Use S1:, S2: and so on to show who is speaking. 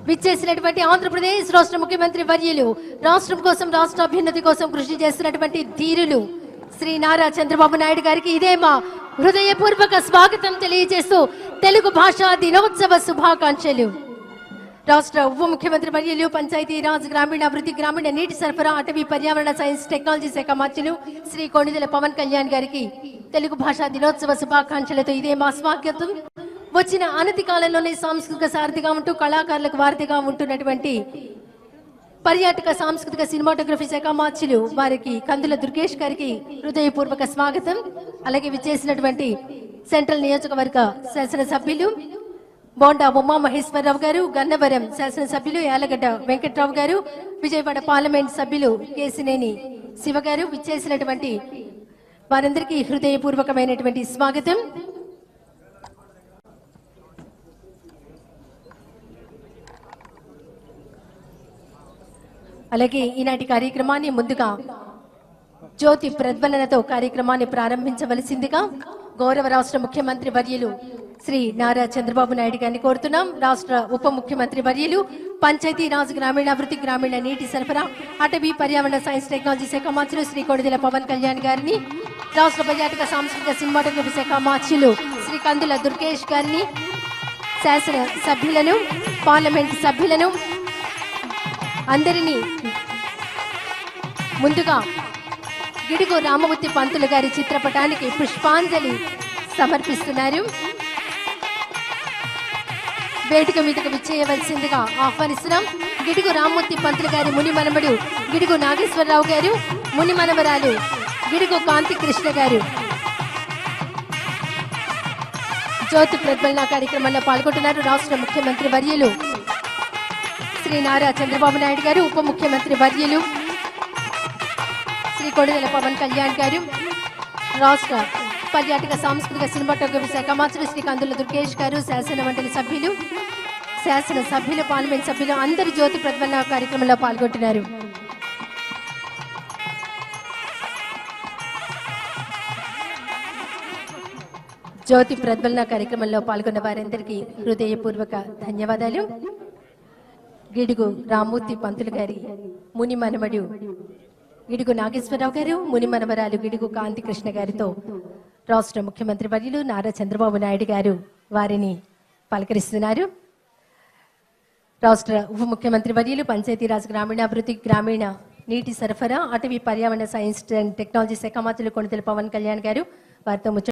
S1: విచ్చేసినటువంటి ఆంధ్రప్రదేశ్ రాష్ట్ర ముఖ్యమంత్రి వర్యులు రాష్ట్రం కోసం రాష్ట్ర అభ్యున్నతి కోసం కృషి చేస్తున్నటువంటి ధీరులు శ్రీ నారా చంద్రబాబు నాయుడు గారికి ఇదే మా హృదయపూర్వక స్వాగతం తెలియజేస్తూ తెలుగు భాషా దినోత్సవ శుభాకాంక్షలు. రాష్ట్ర ఉప ముఖ్యమంత్రి వర్యులు పంచాయతీరాజ్ గ్రామీణాభివృద్ధి గ్రామీణ నీటి సరఫరా అటవీ పర్యావరణ సైన్స్ టెక్నాలజీ శాఖ మంత్రులు శ్రీ కొణిదెల పవన్ కళ్యాణ్ గారికి తెలుగు భాషా దినోత్సవ శుభాకాంక్షలతో ఇదే మా స్వాగతం. వచ్చిన అనతి కాలంలోనే సాంస్కృతిక సారథిగా ఉంటూ కళాకారులకు వారధిగా ఉంటున్నటువంటి పర్యాటక సాంస్కృతిక సినిమాటోగ్రఫీ శాఖ మార్చులు వారికి కందుల దుర్గేష్ గారికి హృదయపూర్వక స్వాగతం. అలాగే విచ్చేసినటువంటి సెంట్రల్ నియోజకవర్గ శాసనసభ్యులు బోండా ఉమా మహేశ్వరరావు గారు, గన్నవరం శాసనసభ్యులు యాలగడ్డ వెంకట్రావు గారు, విజయవాడ పార్లమెంట్ సభ్యులు కేసినేని శివ గారు విచ్చేసినటువంటి వారందరికీ హృదయపూర్వకమైనటువంటి స్వాగతం. అలాగే ఈనాటి కార్యక్రమాన్ని ముందుగా జ్యోతి ప్రజ్వలనతో కార్యక్రమాన్ని ప్రారంభించవలసిందిగా గౌరవ రాష్ట్ర ముఖ్యమంత్రి వర్యులు శ్రీ నారా చంద్రబాబు నాయుడు గారిని కోరుతున్నాం. రాష్ట్ర ఉప ముఖ్యమంత్రి వర్యులు పంచాయతీరాజ్ గ్రామీణాభివృద్ధి గ్రామీణ నీటి సరఫరా అటవీ పర్యావరణ సైన్స్ టెక్నాలజీ శాఖ మార్చులు శ్రీ కొణిదెల పవన్ కళ్యాణ్ గారిని, రాష్ట్ర పర్యాటక సాంస్కృతిక సినిమాటోగ్రఫీ శాఖ మార్చులు శ్రీ కందుల దుర్గేష్ గారిని, శాసన సభ్యులను పార్లమెంట్ సభ్యులను అందరినీ ముందుగా గిడుగు రామమూర్తి పంతులు గారి చిత్రపటానికి పుష్పాంజలి సమర్పిస్తున్నారు. వేదిక మీదకు విచ్చేయవలసిందిగా ఆహ్వానిస్తున్నాం. గిడుగు రామమూర్తి పంతులు గారి ముని మనమడు గిడుగు నాగేశ్వరరావు గారు, ముని మనవరాలు గిడుగు కాంతి కృష్ణ గారు జ్యోతి ప్రజ్వలన కార్యక్రమంలో పాల్గొంటున్నారు. రాష్ట్ర ముఖ్యమంత్రి వర్యులు శ్రీ నారా చంద్రబాబు నాయుడు గారు, ఉప ముఖ్యమంత్రి వర్యులు శ్రీ కొణిదెల పవన్ కళ్యాణ్ గారు, రాష్ట్ర పర్యాటక సాంస్కృతిక సినిమాటోగ్రఫీ శాఖ మంత్రులు శ్రీ కందుల దుర్గేష్ గారు, శాసన మండలి సభ్యులు, శాసన సభ్యులు, పార్లమెంట్ సభ్యులు అందరూ జ్యోతి ప్రజ్వలన కార్యక్రమంలో పాల్గొంటున్నారు. జ్యోతి ప్రజ్వలన కార్యక్రమంలో పాల్గొన్న వారందరికీ హృదయపూర్వక ధన్యవాదాలు. గిడుగు రామమూర్తి పంతులు గారి ముని మనమడు గిడుగు నాగేశ్వరరావు గారు, ముని మనవరాలు గిడుగు కాంతి కృష్ణ గారితో రాష్ట్ర ముఖ్యమంత్రి వర్యులు నారా చంద్రబాబు నాయుడు గారు వారిని పలకరిస్తున్నారు. రాష్ట్ర ఉప ముఖ్యమంత్రి వర్యులు పంచాయతీరాజ్ గ్రామీణాభివృద్ధి గ్రామీణ నీటి సరఫరా అటవీ పర్యావరణ సైన్స్ అండ్ టెక్నాలజీ శాఖ మంత్రులు కొణిదెల పవన్ కళ్యాణ్ గారు వారితో